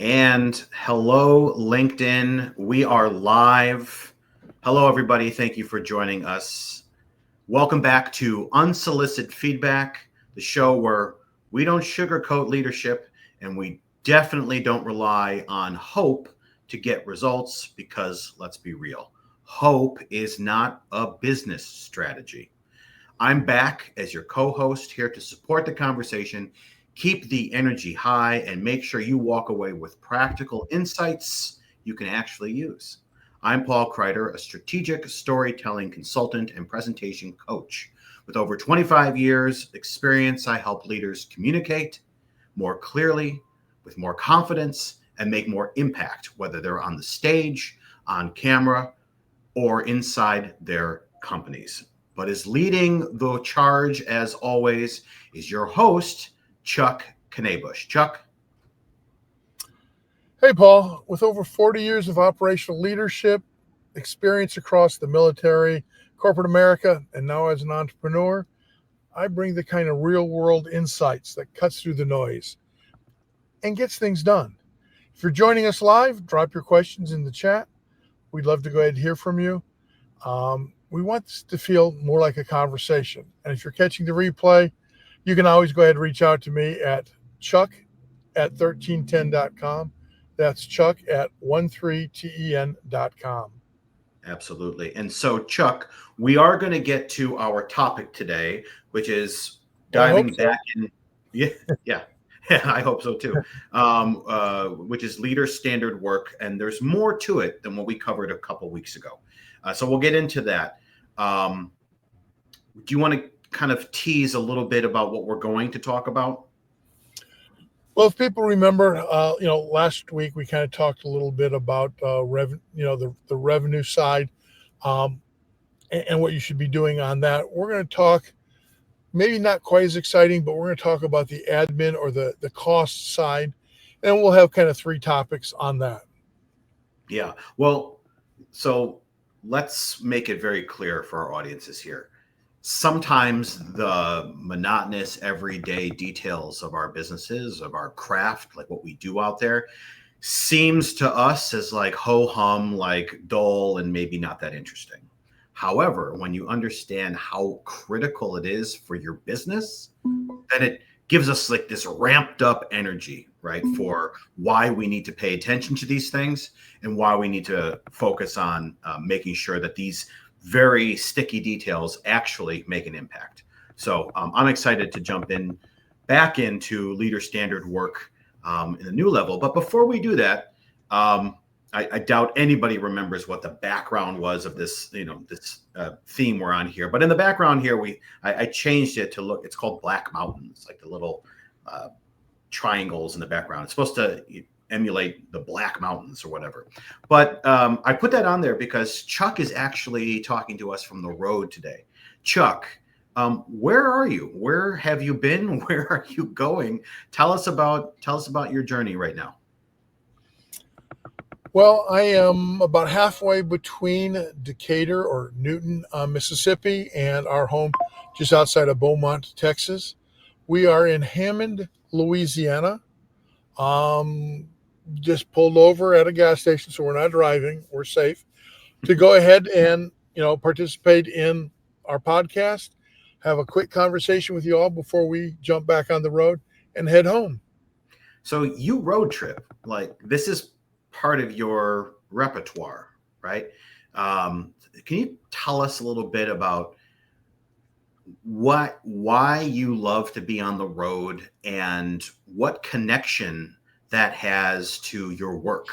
And hello, LinkedIn. We are live. Hello, everybody. Thank you for joining us. Welcome back to Unsolicited Feedback, the show where we don't sugarcoat leadership and we definitely don't rely on hope to get results because, let's be real, hope is not a business strategy. I'm back as your co-host here to support the conversation, keep the energy high, and make sure you walk away with practical insights you can actually use. I'm Paul Kreiter, a strategic storytelling consultant and presentation coach. With over 25 years experience, I help leaders communicate more clearly, with more confidence, and make more impact, whether they're on the stage, on camera, or inside their companies. But is leading the charge, as always, is your host, Chuck Knabusch. Chuck? Hey, Paul. With over 40 years of operational leadership, experience across the military, corporate America, and now as an entrepreneur, I bring the kind of real-world insights that cuts through the noise and gets things done. If you're joining us live, drop your questions in the chat. We'd love to go ahead and hear from you. We want this to feel more like a conversation. And if you're catching the replay, you can always go ahead and reach out to me at chuck@1310.com. That's Chuck at 13ten.com. Absolutely. And so, Chuck, we are going to get to our topic today, which is diving back in. Yeah. I hope so too. Which is leader standard work, and there's more to it than what we covered a couple weeks ago. So we'll get into that. Do you want to kind of tease a little bit about what we're going to talk about? Well, if people remember, last week we kind of talked a little bit about the revenue side, and what you should be doing on that. We're going to talk, maybe not quite as exciting, but we're going to talk about the admin or the cost side, and we'll have kind of three topics on that. Yeah. Well, so let's make it very clear for our audiences here. Sometimes the monotonous everyday details of our businesses, of our craft, like what we do out there, seems to us as like ho-hum, like dull, and maybe not that interesting. However, when you understand how critical it is for your business, then it gives us like this ramped up energy, right? For why we need to pay attention to these things and why we need to focus on making sure that these very sticky details actually make an impact. So I'm excited to jump back into leader standard work in a new level. But before we do that, I doubt anybody remembers what the background was of this, this theme we're on here. But in the background here, I changed it to look. It's called Black Mountains, like the little triangles in the background. It's supposed to emulate the Black Mountains or whatever. But I put that on there because Chuck is actually talking to us from the road today. Chuck, where are you? Where have you been? Where are you going? Tell us about your journey right now. Well, I am about halfway between Decatur or Newton, Mississippi, and our home just outside of Beaumont, Texas. We are in Hammond, Louisiana. Just pulled over at a gas station, so we're not driving. We're safe to go ahead and, participate in our podcast, have a quick conversation with you all before we jump back on the road and head home. So you road trip, like this is part of your repertoire, right? Can you tell us a little bit about why you love to be on the road and what connection that has to your work?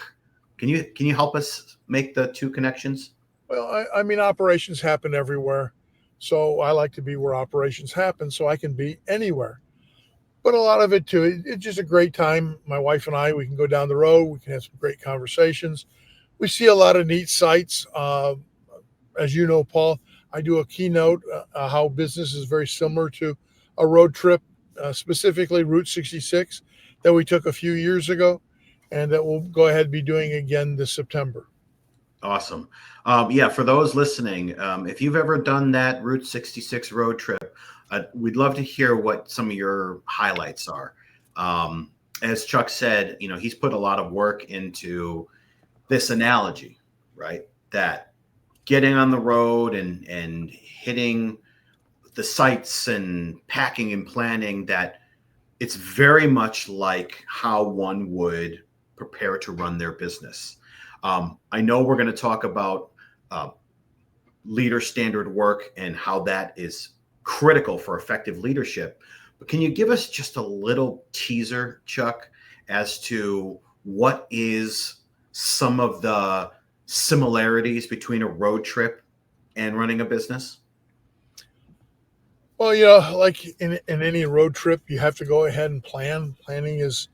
Can you help us make the two connections? Well, I mean, operations happen everywhere. So I like to be where operations happen so I can be anywhere. But a lot of it too, it's just a great time. My wife and I, we can go down the road. We can have some great conversations. We see a lot of neat sights. As you know, Paul, I do a keynote, how business is very similar to a road trip, specifically Route 66 that we took a few years ago and that we'll go ahead and be doing again this September. Awesome. Yeah, for those listening, if you've ever done that Route 66 road trip, we'd love to hear what some of your highlights are. as Chuck said, he's put a lot of work into this analogy, right? That getting on the road and hitting the sites and packing and planning, that it's very much like how one would prepare to run their business. I know we're going to talk about leader standard work and how that is critical for effective leadership. But can you give us just a little teaser, Chuck, as to what is some of the similarities between a road trip and running a business? Well, like in any road trip, you have to go ahead and plan. Planning is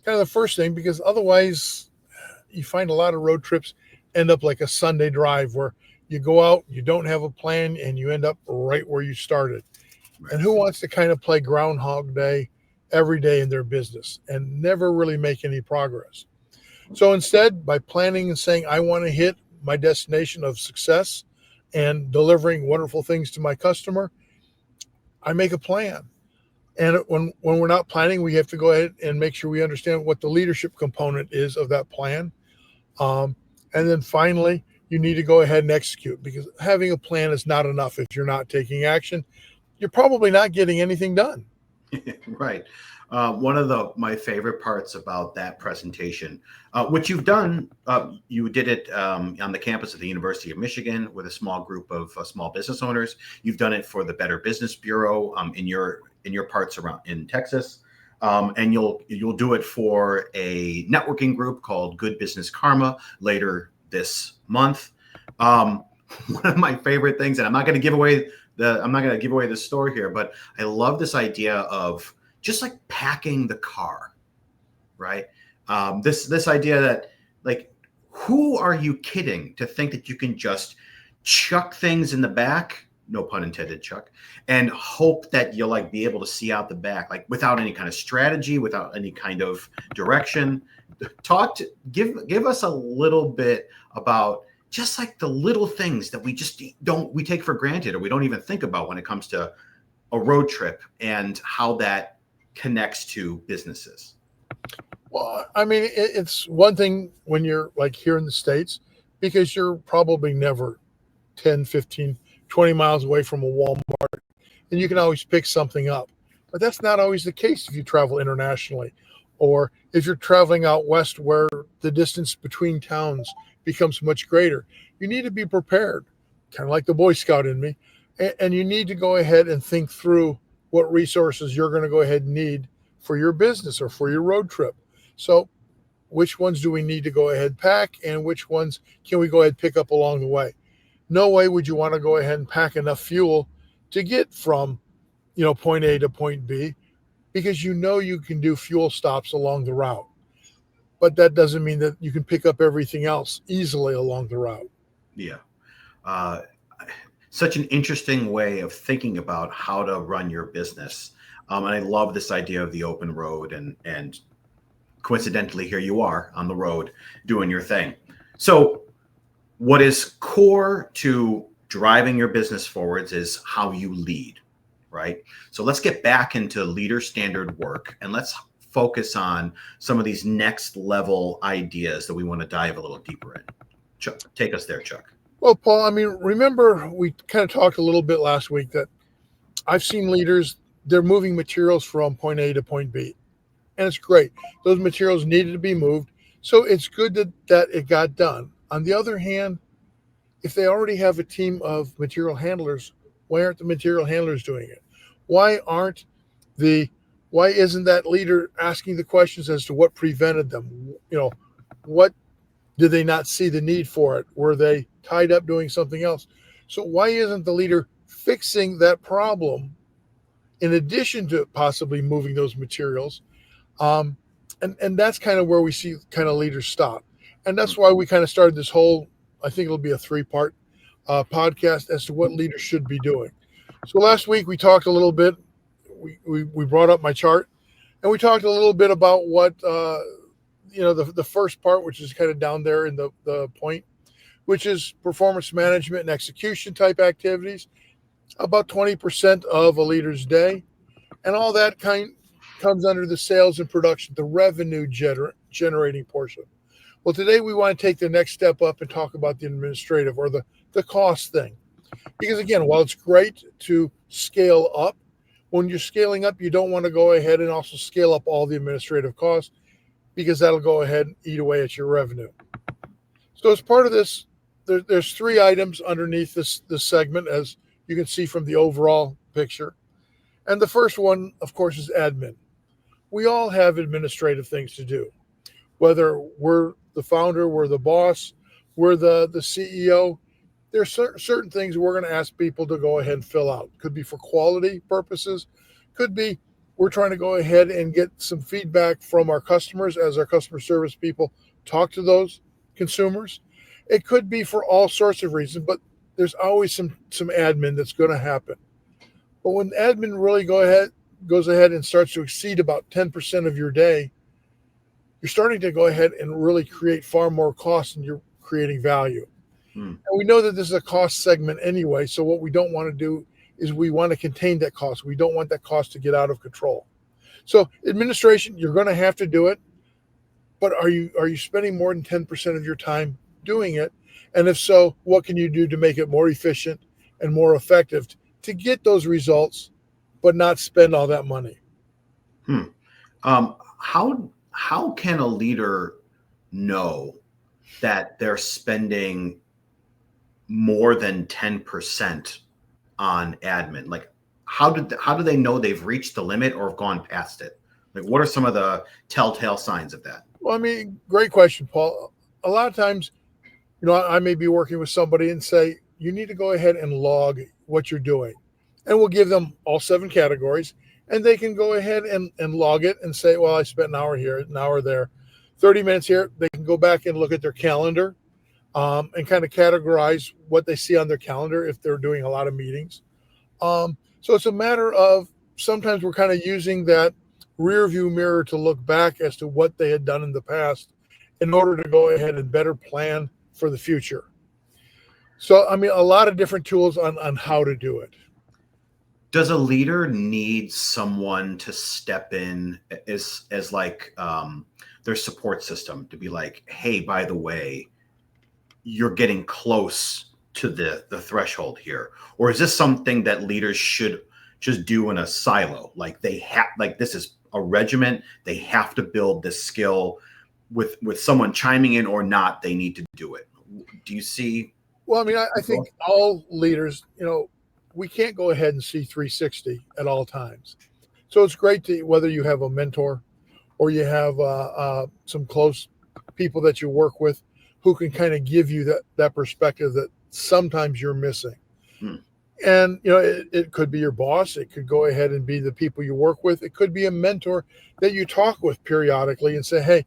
kind of the first thing, because otherwise you find a lot of road trips end up like a Sunday drive where you go out, you don't have a plan, and you end up right where you started. Right. And who wants to kind of play Groundhog Day every day in their business and never really make any progress? So instead, by planning and saying, I want to hit my destination of success and delivering wonderful things to my customer, I make a plan. And when we're not planning, we have to go ahead and make sure we understand what the leadership component is of that plan. And then finally, you need to go ahead and execute, because having a plan is not enough. If you're not taking action, you're probably not getting anything done. Right. One of my favorite parts about that presentation, which you've done, you did it on the campus of the University of Michigan with a small group of small business owners. You've done it for the Better Business Bureau in your parts around in Texas, and you'll do it for a networking group called Good Business Karma later this month. One of my favorite things, and I'm not going to give away the story here, but I love this idea of just like packing the car, right? This idea that, like, who are you kidding to think that you can just chuck things in the back, no pun intended, Chuck, and hope that you'll like be able to see out the back, like without any kind of strategy, without any kind of direction. Give us a little bit about just like the little things that we take for granted, or we don't even think about when it comes to a road trip and how that connects to businesses. Well, I mean, it's one thing when you're like here in the States, because you're probably never 10, 15, 20 miles away from a Walmart, and you can always pick something up. But that's not always the case if you travel internationally, or if you're traveling out west where the distance between towns becomes much greater. You need to be prepared, kind of like the Boy Scout in me, and you need to go ahead and think through what resources you're going to go ahead and need for your business or for your road trip. So which ones do we need to go ahead and pack, and which ones can we go ahead and pick up along the way? No way would you want to go ahead and pack enough fuel to get from, point A to point B, because you can do fuel stops along the route. But that doesn't mean that you can pick up everything else easily along the route. Yeah. Such an interesting way of thinking about how to run your business. And I love this idea of the open road, and coincidentally, here you are on the road doing your thing. So what is core to driving your business forwards is how you lead, right? So let's get back into leader standard work, and let's focus on some of these next level ideas that we want to dive a little deeper in. Chuck, take us there, Chuck. Well, Paul, I mean, remember we kind of talked a little bit last week that I've seen leaders, they're moving materials from point A to point B, and it's great. Those materials needed to be moved, so it's good that it got done. On the other hand, if they already have a team of material handlers, why aren't the material handlers doing it? Why isn't that leader asking the questions as to what prevented them? What did they not see the need for it? Were they tied up doing something else? So why isn't the leader fixing that problem in addition to possibly moving those materials? And that's kind of where we see kind of leaders stop. And that's why we kind of started this whole, I think it'll be a 3-part podcast as to what leaders should be doing. So last week we talked a little bit, we brought up my chart, and we talked a little bit about what, the first part, which is kind of down there in the point, which is performance management and execution type activities, about 20% of a leader's day. And all that kind comes under the sales and production, the revenue generating portion. Well, today we want to take the next step up and talk about the administrative or the cost thing. Because again, while it's great to scale up, when you're scaling up, you don't want to go ahead and also scale up all the administrative costs, because that'll go ahead and eat away at your revenue. So as part of this, there's 3 items underneath this segment, as you can see from the overall picture. And the first one, of course, is admin. We all have administrative things to do. Whether we're the founder, we're the boss, we're the CEO, there's certain things we're going to ask people to go ahead and fill out. Could be for quality purposes. Could be we're trying to go ahead and get some feedback from our customers as our customer service people talk to those consumers. It could be for all sorts of reasons, but there's always some admin that's going to happen. But when admin really goes ahead and starts to exceed about 10% of your day, you're starting to go ahead and really create far more costs than you're creating value. And we know that this is a cost segment anyway. So what we don't want to do is we want to contain that cost. We don't want that cost to get out of control. So administration, you're going to have to do it. But are you spending more than 10% of your time doing it? And if so, what can you do to make it more efficient and more effective to get those results, but not spend all that money? How can a leader know that they're spending more than 10% on admin? Like, how do they know they've reached the limit or have gone past it? Like, what are some of the telltale signs of that? Well, I mean, great question, Paul. A lot of times, I may be working with somebody and say, you need to go ahead and log what you're doing. And we'll give them all 7 categories, and they can go ahead and log it and say, well, I spent an hour here, an hour there, 30 minutes here. They can go back and look at their calendar and kind of categorize what they see on their calendar if they're doing a lot of meetings. So it's a matter of sometimes we're kind of using that rear view mirror to look back as to what they had done in the past in order to go ahead and better plan for the future. So, I mean, a lot of different tools on how to do it. Does a leader need someone to step in as like their support system to be like, hey, by the way, you're getting close to the threshold here? Or is this something that leaders should just do in a silo? Like this is a regiment. They have to build this skill with someone chiming in or not. They need to do it. Do you see? Well, I mean, I think all leaders, we can't go ahead and see 360 at all times. So it's great to, whether you have a mentor or you have some close people that you work with who can kind of give you that perspective that sometimes you're missing. And, it could be your boss. It could go ahead and be the people you work with. It could be a mentor that you talk with periodically and say, hey,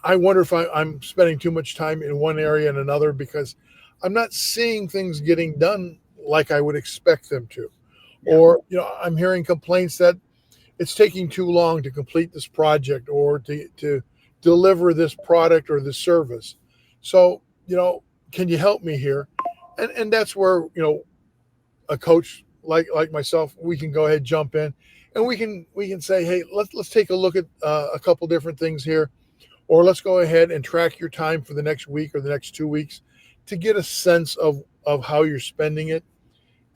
I wonder if I'm spending too much time in one area and another because I'm not seeing things getting done like I would expect them to. Yeah. Or, I'm hearing complaints that it's taking too long to complete this project or to deliver this product or this service. So, can you help me here? And that's where, a coach like myself, we can go ahead, jump in, and we can say, hey, let's take a look at a couple different things here, or let's go ahead and track your time for the next week or the next 2 weeks to get a sense of how you're spending it,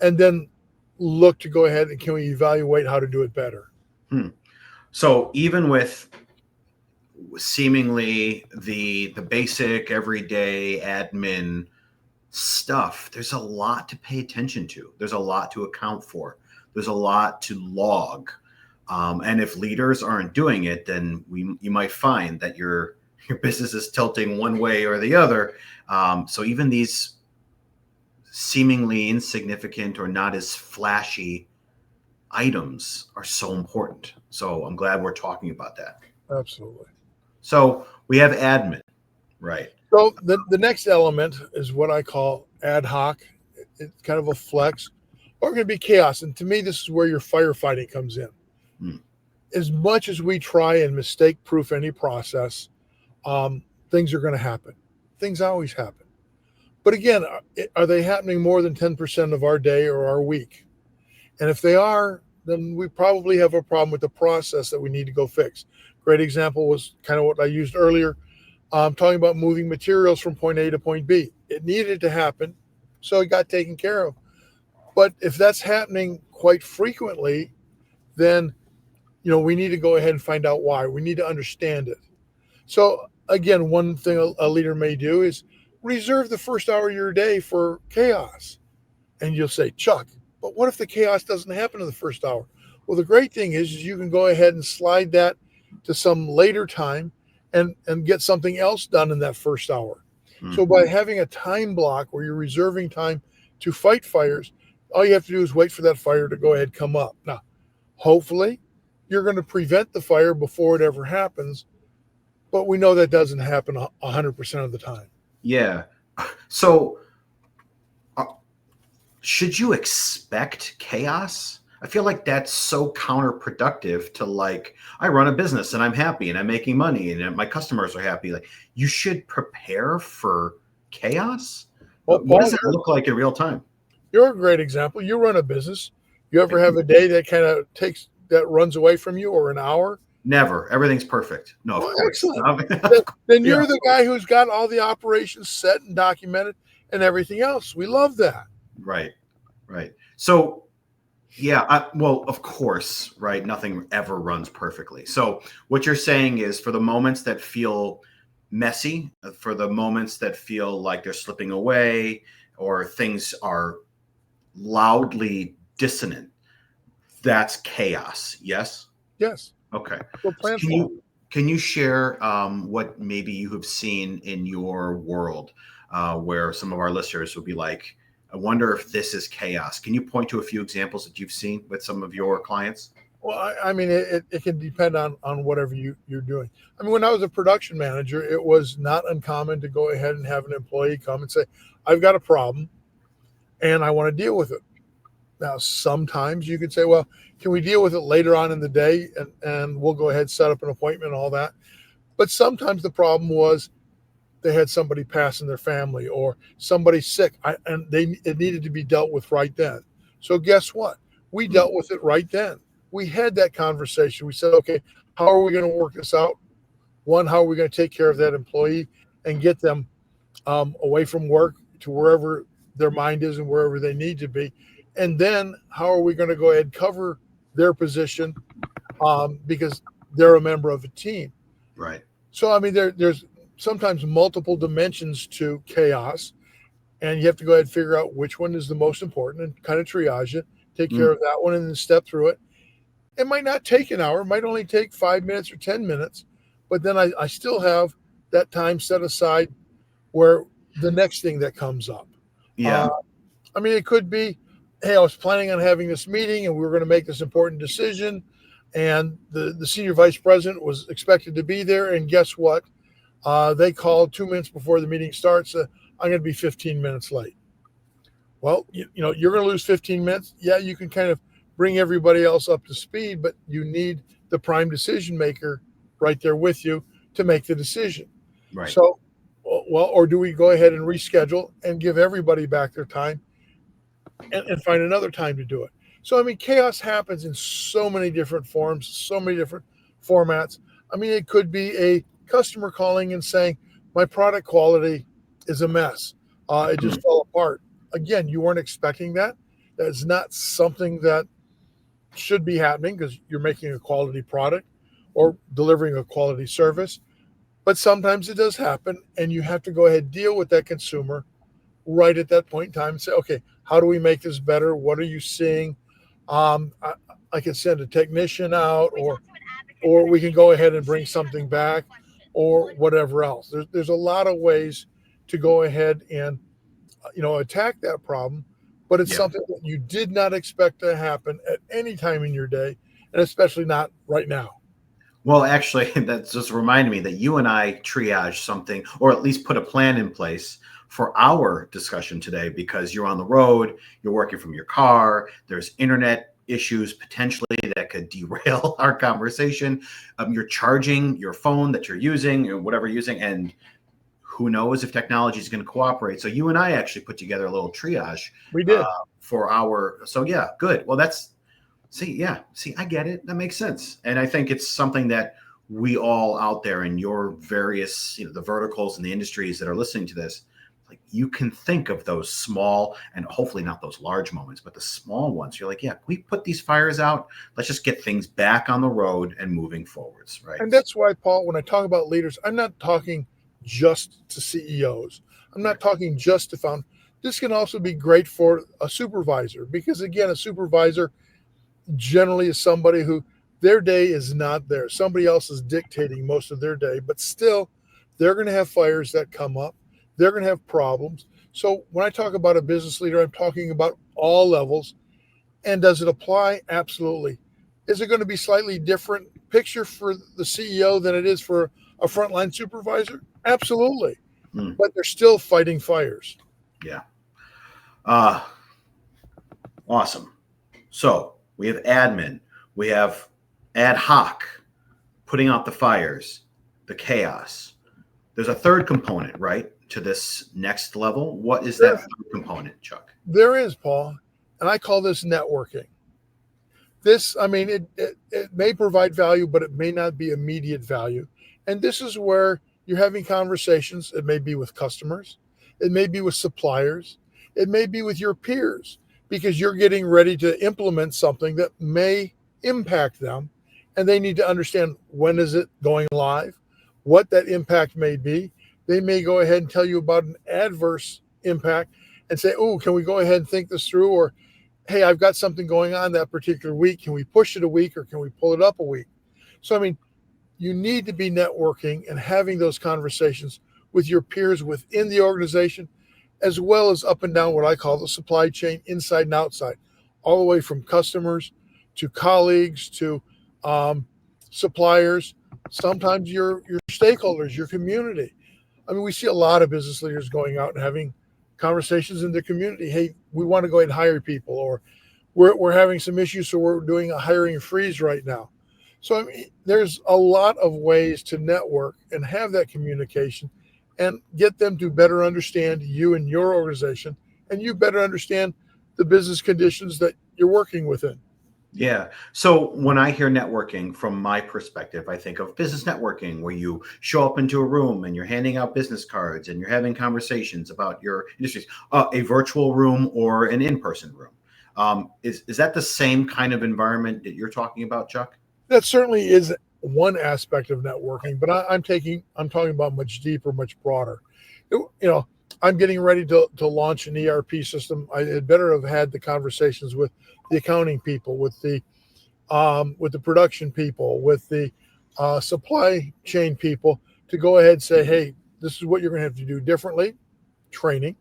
and then look to go ahead and can we evaluate how to do it better. So even with seemingly the basic everyday admin stuff, there's a lot to pay attention to. There's a lot to account for. There's a lot to log. And if leaders aren't doing it, then you might find that your business is tilting one way or the other. So even these seemingly insignificant or not as flashy items are so important. So I'm glad we're talking about that. Absolutely. So we have admin, right? So the next element is what I call ad hoc. It's kind of a flex, or it can be chaos. And to me, this is where your firefighting comes in. As much as we try and mistake-proof any process, things are going to happen. Things always happen. But again, are they happening more than 10% of our day or our week? And if they are, then we probably have a problem with the process that we need to go fix. Great example was kind of what I used earlier, talking about moving materials from point A to point B. It needed to happen, so it got taken care of. But if that's happening quite frequently, then we need to go ahead and find out why. We need to understand it. So again, one thing a leader may do is reserve the first hour of your day for chaos. And you'll say, Chuck, but what if the chaos doesn't happen in the first hour? Well, the great thing is you can go ahead and slide that to some later time and get something else done in that first hour. Mm-hmm. So by having a time block where you're reserving time to fight fires, all you have to do is wait for that fire to go ahead, come up. Now, hopefully you're going to prevent the fire before it ever happens, but we know that doesn't happen 100% of the time. Yeah. So should you expect chaos? I feel like that's so counterproductive to, like, I run a business and I'm happy and I'm making money and my customers are happy. Like, you should prepare for chaos. Well, what does it look like in real time? You're a great example. You run a business. You ever have a day that kind of runs away from you, or an hour? Never. Everything's perfect. No, of course. Excellent. Then you're the guy who's got all the operations set and documented and everything else. We love that. Right. So, yeah, well, of course, right? Nothing ever runs perfectly. So what you're saying is, for the moments that feel messy, for the moments that feel like they're slipping away or things are loudly dissonant, that's chaos. Yes? Yes. Okay. So can you share what maybe you have seen in your world where some of our listeners will be like, I wonder if this is chaos. Can you point to a few examples that you've seen with some of your clients? Well, I mean, it can depend on whatever you're doing. I mean, when I was a production manager, it was not uncommon to go ahead and have an employee come and say, I've got a problem and I want to deal with it. Now, sometimes you could say, well, can we deal with it later on in the day? And we'll go ahead, set up an appointment and all that. But sometimes the problem was they had somebody pass in their family or somebody sick, and it needed to be dealt with right then. So guess what? We dealt with it right then. We had that conversation. We said, okay, how are we going to work this out? One, how are we going to take care of that employee and get them away from work to wherever their mind is and wherever they need to be? And then how are we going to go ahead and cover their position because they're a member of a team? Right. So, I mean, there's sometimes multiple dimensions to chaos, and you have to go ahead and figure out which one is the most important and kind of triage it, take care of that one, and then step through it. It might not take an hour, it might only take 5 minutes or 10 minutes, but then I still have that time set aside where the next thing that comes up. Yeah. I mean, it could be, hey, I was planning on having this meeting and we were going to make this important decision, and the senior vice president was expected to be there, and guess what? They called 2 minutes before the meeting starts. I'm going to be 15 minutes late. Well, you're going to lose 15 minutes. Yeah, you can kind of bring everybody else up to speed, but you need the prime decision maker right there with you to make the decision. Right. So, well, or do we go ahead and reschedule and give everybody back their time and find another time to do it? So, I mean, chaos happens in so many different forms, so many different formats. I mean, it could be a customer calling and saying, my product quality is a mess. It just fell apart. Again, you weren't expecting that. That's not something that should be happening because you're making a quality product or delivering a quality service. But sometimes it does happen, and you have to go ahead and deal with that consumer right at that point in time and say, okay, how do we make this better? What are you seeing? I can send a technician out, or we can go ahead and bring something back, or whatever else. There's a lot of ways to go ahead and attack that problem, but it's something that you did not expect to happen at any time in your day, and especially not right now. Well, actually, that just reminded me that you and I triage something, or at least put a plan in place for our discussion today, because you're on the road, you're working from your car, there's internet issues potentially that could derail our conversation. You're charging your phone that you're using or whatever you're using, and who knows if technology is going to cooperate. So you and I actually put together a little triage. We did. So yeah, good. Well, See, I get it. That makes sense. And I think it's something that we all out there in your various, the verticals and the industries that are listening to this, like you can think of those small and hopefully not those large moments, but the small ones. You're like, yeah, we put these fires out. Let's just get things back on the road and moving forwards. Right. And that's why, Paul, when I talk about leaders, I'm not talking just to CEOs. I'm not talking just to found. This can also be great for a supervisor because, again, a supervisor generally is somebody who their day is not there. Somebody else is dictating most of their day, but still they're going to have fires that come up. They're going to have problems. So when I talk about a business leader, I'm talking about all levels. And does it apply? Absolutely. Is it going to be slightly different picture for the CEO than it is for a frontline supervisor? Absolutely. But they're still fighting fires. Yeah. Awesome. So we have admin, we have ad hoc, putting out the fires, the chaos. There's a third component, right, to this next level. What is that third component, Chuck? There is, Paul, and I call this networking. This, I mean, it may provide value, but it may not be immediate value. And this is where you're having conversations. It may be with customers. It may be with suppliers. It may be with your peers because you're getting ready to implement something that may impact them. And they need to understand when is it going live, what that impact may be. They may go ahead and tell you about an adverse impact and say, oh, can we go ahead and think this through? Or, hey, I've got something going on that particular week. Can we push it a week or can we pull it up a week? So, I mean, you need to be networking and having those conversations with your peers within the organization, as well as up and down what I call the supply chain, inside and outside, all the way from customers to colleagues to suppliers, sometimes your stakeholders, your community. I mean, we see a lot of business leaders going out and having conversations in their community. Hey, we want to go ahead and hire people, or we're having some issues, so we're doing a hiring freeze right now. So I mean, there's a lot of ways to network and have that communication and get them to better understand you and your organization, and you better understand the business conditions that you're working within. Yeah. So when I hear networking from my perspective, I think of business networking where you show up into a room and you're handing out business cards and you're having conversations about your industries, a virtual room or an in-person room. Is that the same kind of environment that you're talking about, Chuck? That certainly is one aspect of networking, but I'm talking about much deeper, much broader. I'm getting ready to launch an ERP system. I had better have had the conversations with the accounting people, with the production people, with the supply chain people to go ahead and say, hey, this is what you're going to have to do differently. Training.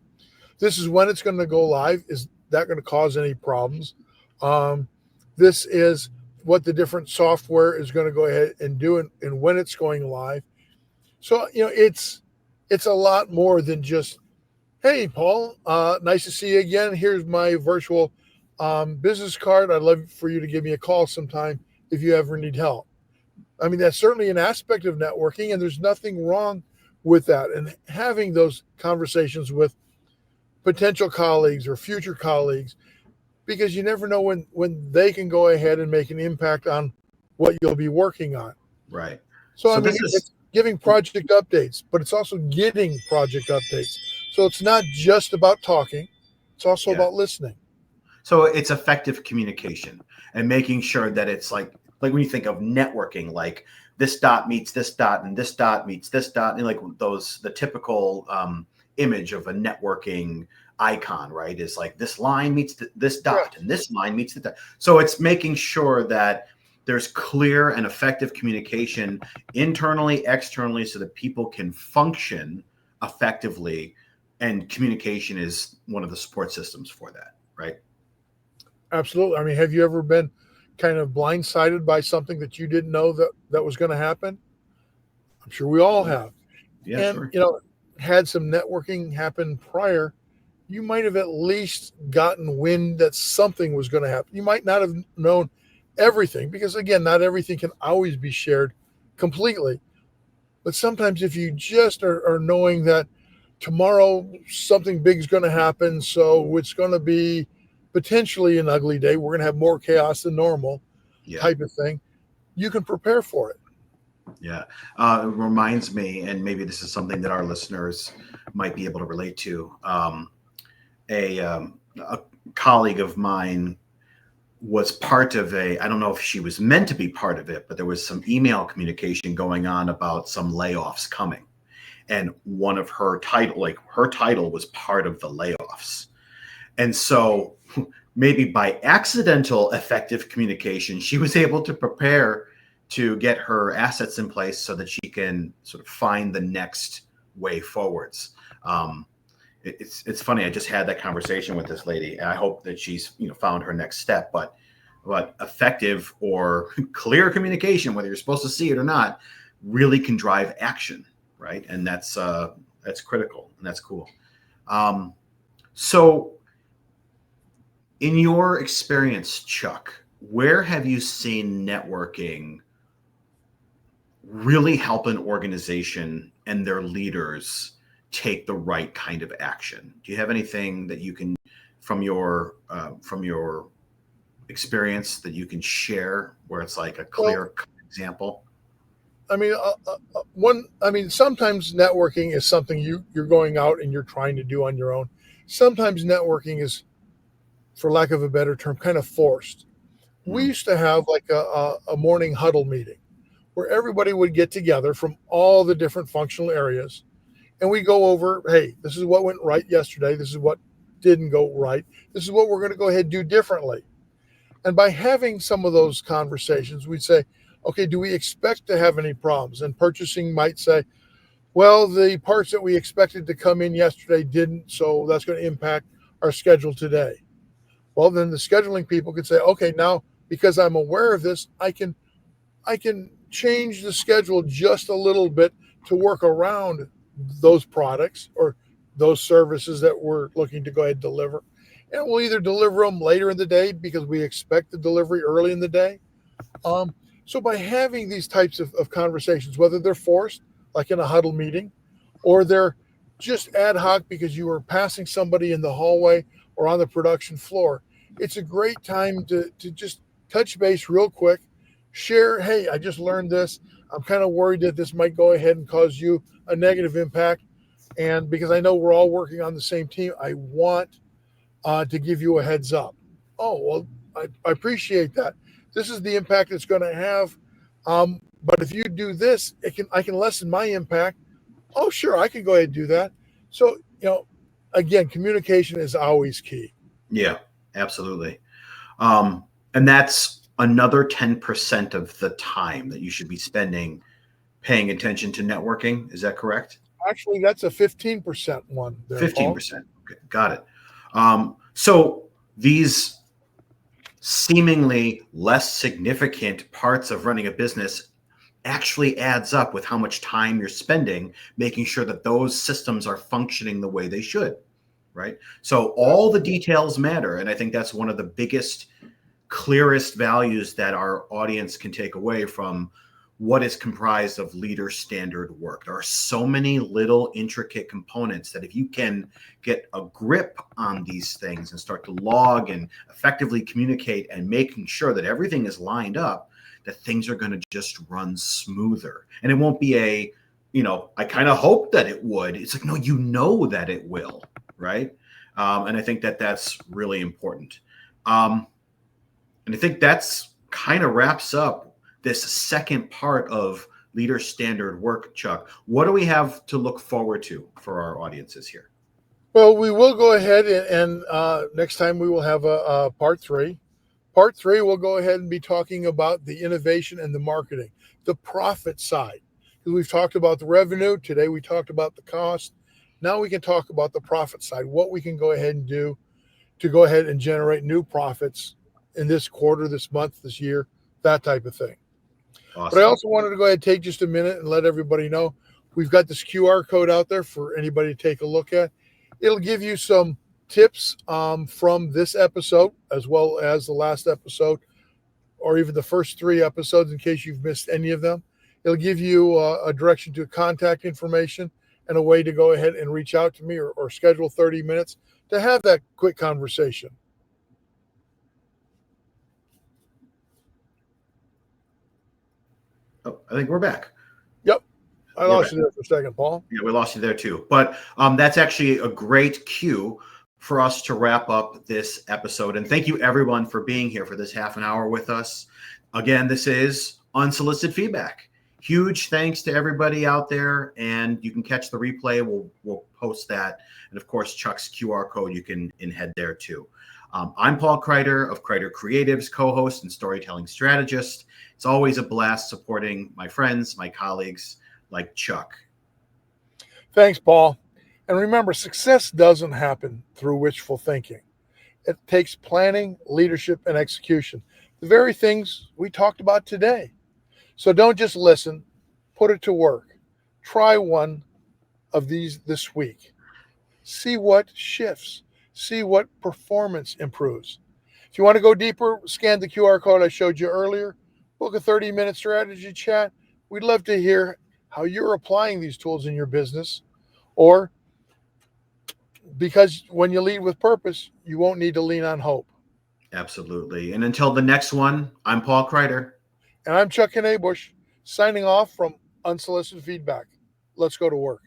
This is when it's going to go live. Is that going to cause any problems? This is what the different software is going to go ahead and do and when it's going live. So, it's a lot more than just, hey, Paul, nice to see you again. Here's my virtual business card. I'd love for you to give me a call sometime if you ever need help. I mean, that's certainly an aspect of networking, and there's nothing wrong with that. And having those conversations with potential colleagues or future colleagues, because you never know when they can go ahead and make an impact on what you'll be working on. Right. So I mean, it's giving project updates, but it's also getting project updates. So it's not just about talking. It's also about listening. So it's effective communication and making sure that it's like when you think of networking, like this dot meets this dot and this dot meets this dot, and like the typical image of a networking icon, right? Is like this line meets this dot and this line meets the dot. So it's making sure that there's clear and effective communication internally, externally, so that people can function effectively. And communication is one of the support systems for that, right? Absolutely. I mean, have you ever been kind of blindsided by something that you didn't know that was going to happen? I'm sure we all have. Yeah, and, sure. Had some networking happen prior, you might have at least gotten wind that something was going to happen. You might not have known everything because, again, not everything can always be shared completely. But sometimes if you just are knowing that tomorrow something big is going to happen, so it's going to be potentially an ugly day. We're going to have more chaos than normal Yeah. type of thing. You can prepare for it. Yeah. It reminds me, and maybe this is something that our listeners might be able to relate to. A colleague of mine was part of I don't know if she was meant to be part of it, but there was some email communication going on about some layoffs coming. And one of her title was part of the layoffs. And so maybe by accidental effective communication, she was able to prepare to get her assets in place so that she can sort of find the next way forwards. It's funny. I just had that conversation with this lady, and I hope that she's found her next step. But effective or clear communication, whether you're supposed to see it or not, really can drive action, right? And that's critical, and that's cool. So, in your experience, Chuck, where have you seen networking really help an organization and their leaders take the right kind of action? Do you have anything that you can, from your experience, that you can share where it's like a clear example? I mean, sometimes networking is something you're going out and you're trying to do on your own. Sometimes networking is, for lack of a better term, kind of forced. We used to have like a morning huddle meeting where everybody would get together from all the different functional areas, and we go over, hey, this is what went right yesterday. This is what didn't go right. This is what we're going to go ahead and do differently. And by having some of those conversations, we'd say, okay, do we expect to have any problems? And purchasing might say, well, the parts that we expected to come in yesterday didn't, so that's going to impact our schedule today. Well, then the scheduling people could say, okay, now because I'm aware of this, I can change the schedule just a little bit to work around those products or those services that we're looking to go ahead and deliver. And we'll either deliver them later in the day because we expect the delivery early in the day. So by having these types of conversations, whether they're forced, like in a huddle meeting, or they're just ad hoc because you were passing somebody in the hallway or on the production floor, it's a great time to just touch base real quick, share, hey, I just learned this. I'm kind of worried that this might go ahead and cause you a negative impact. And because I know we're all working on the same team, I want to give you a heads up. Oh, well, I appreciate that. This is the impact it's going to have. But if you do this, I can lessen my impact. Oh, sure, I can go ahead and do that. So, again, communication is always key. Yeah, absolutely. And that's another 10% of the time that you should be spending paying attention to networking. Is that correct? Actually, that's a 15% one. 15%. Okay, got it. So these seemingly less significant parts of running a business actually adds up with how much time you're spending making sure that those systems are functioning the way they should, right? So all the details matter. And I think that's one of the biggest, clearest values that our audience can take away from what is comprised of leader standard work. There are so many little intricate components that if you can get a grip on these things and start to log and effectively communicate and making sure that everything is lined up, that things are going to just run smoother. And it won't be I kind of hope that it would. It's like, no, that it will, right? And I think that that's really important. And I think that's kind of wraps up this second part of leader standard work, Chuck. What do we have to look forward to for our audiences here? Well, we will go ahead and next time we will have a part 3. Part 3, we'll go ahead and be talking about the innovation and the marketing, the profit side. Because we've talked about the revenue. Today we talked about the cost. Now we can talk about the profit side, what we can go ahead and do to go ahead and generate new profits in this quarter, this month, this year, that type of thing. Awesome. But I also wanted to go ahead and take just a minute and let everybody know we've got this QR code out there for anybody to take a look at. It'll give you some tips from this episode as well as the last episode or even the first 3 episodes in case you've missed any of them. It'll give you a direction to contact information and a way to go ahead and reach out to me or schedule 30 minutes to have that quick conversation. Oh, I think we're back. Yep. I We're lost back. you there for a second, Paul. Yeah, we lost you there too. But that's actually a great cue for us to wrap up this episode. And thank you everyone for being here for this half an hour with us. Again, this is Unsolicited Feedback. Huge thanks to everybody out there. And you can catch the replay. We'll post that. And of course, Chuck's QR code, you can head there too. I'm Paul Kreiter of Kreiter Creatives, co-host and storytelling strategist. It's always a blast supporting my friends, my colleagues like Chuck. Thanks, Paul. And remember, success doesn't happen through wishful thinking. It takes planning, leadership, and execution. The very things we talked about today. So don't just listen, put it to work. Try one of these this week. See what shifts. See what performance improves. If you want to go deeper, scan the QR code I showed you earlier. Book a 30-minute strategy chat. We'd love to hear how you're applying these tools in your business, or because when you lead with purpose, you won't need to lean on hope. Absolutely. And until the next one, I'm Paul Kreiter. And I'm Chuck Knabusch, signing off from Unsolicited Feedback. Let's go to work.